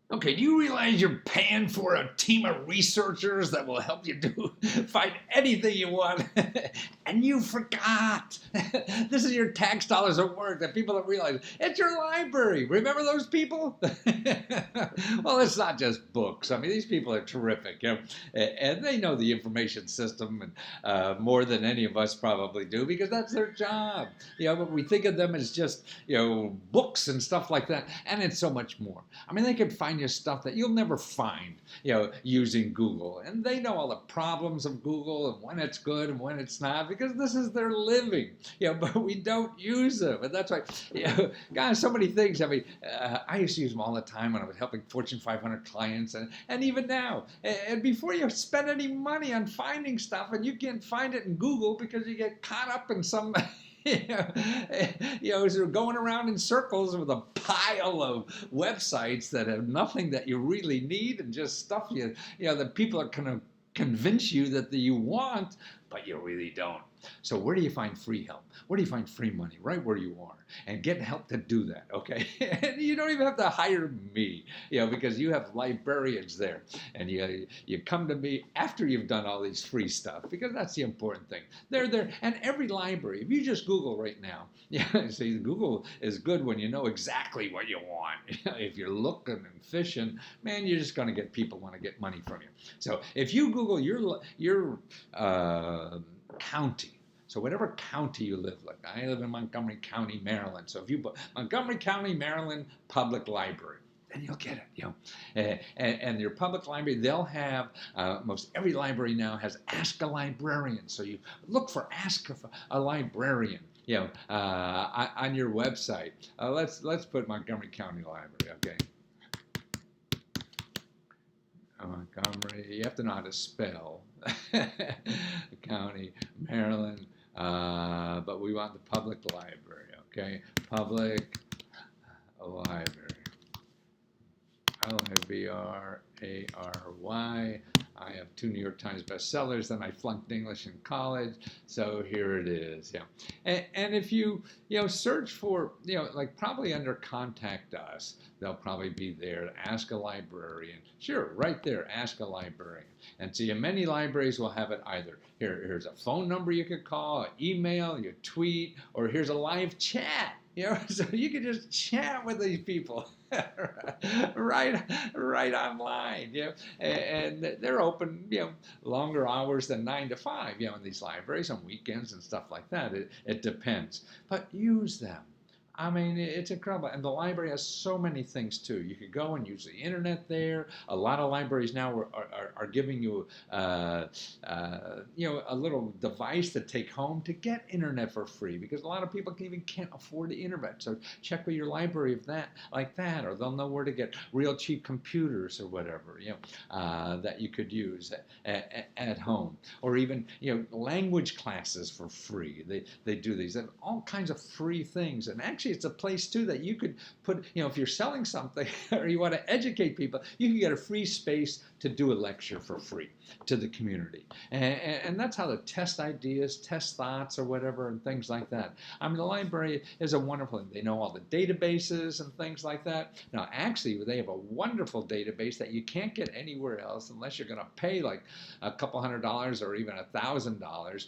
Okay, do you realize you're paying for a team of researchers that will help you find anything you want? And you forgot. This is your tax dollars at work that people don't realize. It's your library. Remember those people? Well, it's not just books. I mean, these people are terrific, and they know the information system and more than any of us probably do because that's their job. But we think of them as just books and stuff like that, and it's so much more. I mean, they can find you stuff that you'll never find, using Google. And they know all the problems of Google and when it's good and when it's not, because this is their living, but we don't use them. And that's why, guys, so many things. I mean, I used to use them all the time when I was helping Fortune 500 clients, and even now. And before you spend any money on finding stuff, and you can't find it in Google because you get caught up in some sort of going around in circles with a pile of websites that have nothing that you really need and just stuff that people are going to convince you that you want, but you really don't. So where do you find free help? Where do you find free money? Right where you are. And get help to do that, okay? And you don't even have to hire me, because you have librarians there. And you come to me after you've done all these free stuff, because that's the important thing. They're there. And every library, if you just Google right now, see, Google is good when you know exactly what you want. If you're looking and fishing, man, you're just going to get people want to get money from you. So if you Google your county, so whatever county you live, like I live in Montgomery County, Maryland. So if you put Montgomery County, Maryland Public Library, then you'll get it, and your public library, they'll have, most every library now has Ask a Librarian. So you look for Ask a Librarian, on your website. Let's put Montgomery County Library, okay? Montgomery, you have to know how to spell county, Maryland, but we want the public library, okay? Public library. Libray. I have 2 New York Times bestsellers, then I flunked English in college, so here it is. And if you search for, like probably under Contact Us, they'll probably be there. Ask a Librarian. Sure, right there, Ask a Librarian. And see, many libraries will have it either. Here's a phone number you could call, an email, you tweet, or here's a live chat. So you can just chat with these people right online, and they're open, longer hours than 9 to 5, in these libraries on weekends and stuff like that. It depends, but use them. I mean, it's incredible. And the library has so many things, too. You could go and use the internet there. A lot of libraries now are giving you, a little device to take home to get internet for free, because a lot of people even can't afford the internet. So check with your library of that, like that, or they'll know where to get real cheap computers or whatever, that you could use at home. Or even, language classes for free. They do these. They have all kinds of free things. And actually, it's a place too that you could put, if you're selling something or you want to educate people, you can get a free space to do a lecture for free to the community. And that's how to test ideas, test thoughts or whatever, and things like that. I mean, the library is a wonderful thing. They know all the databases and things like that. Now, actually, they have a wonderful database that you can't get anywhere else unless you're going to pay like a couple $100 or even $1,000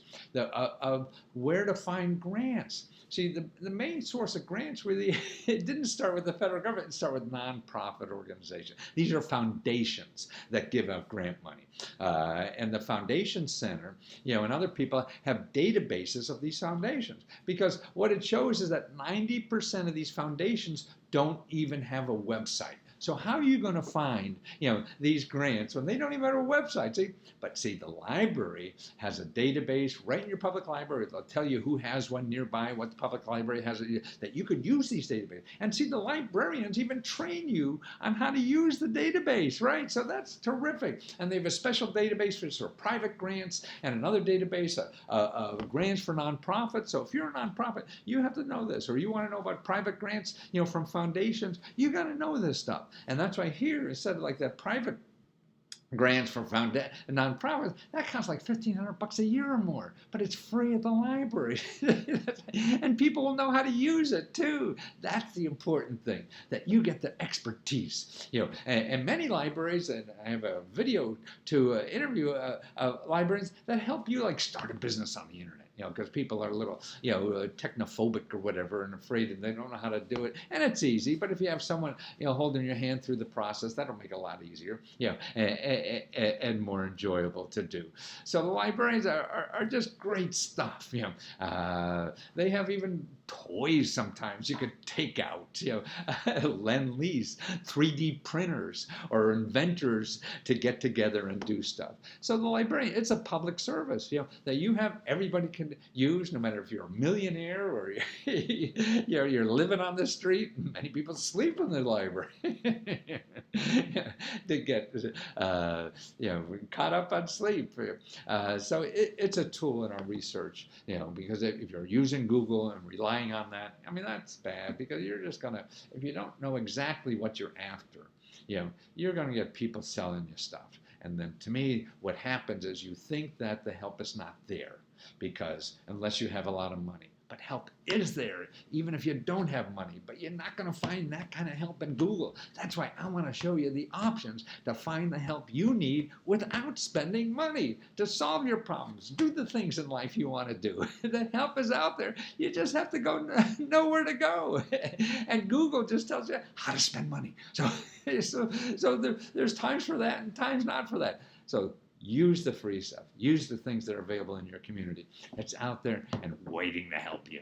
of where to find grants. See, the main source of grants really, it didn't start with the federal government, it started with nonprofit organizations. These are foundations that give out grant money. And the Foundation Center, and other people have databases of these foundations. Because what it shows is that 90% of these foundations don't even have a website. So how are you going to find, these grants when they don't even have a website? See, the library has a database right in your public library. They'll tell you who has one nearby, what the public library has, that you could use these databases. And see, the librarians even train you on how to use the database, right? So that's terrific. And they have a special database for private grants and another database of grants for nonprofits. So if you're a nonprofit, you have to know this. Or you want to know about private grants, from foundations, you got to know this stuff. And that's why here, instead of like that private grants for nonprofits, that costs like $1,500 a year or more, but it's free at the library. And people will know how to use it too. That's the important thing, that you get the expertise. And many libraries, and I have a video to interview librarians that help you like start a business on the internet. Because people are a little, technophobic or whatever and afraid and they don't know how to do it. And it's easy, but if you have someone, holding your hand through the process, that'll make it a lot easier, and more enjoyable to do. So the librarians are just great stuff, They have even toys sometimes you could take out, Lend-Lease, 3D printers, or inventors to get together and do stuff. So the librarian, it's a public service, that you have, everybody can use, no matter if you're a millionaire or you're living on the street. Many people sleep in the library to get caught up on sleep. So it's a tool in our research, because if you're using Google and relying on that, I mean, that's bad, because you're just gonna, if you don't know exactly what you're after, you're gonna get people selling you stuff. And then to me, what happens is you think that the help is not there, because unless you have a lot of money. But help is there, even if you don't have money. But you're not going to find that kind of help in Google. That's why I want to show you the options to find the help you need without spending money to solve your problems. Do the things in life you want to do. The help is out there. You just have to know where to go. And Google just tells you how to spend money. So there's times for that and times not for that. So use the free stuff. Use the things that are available in your community. It's out there and waiting to help you.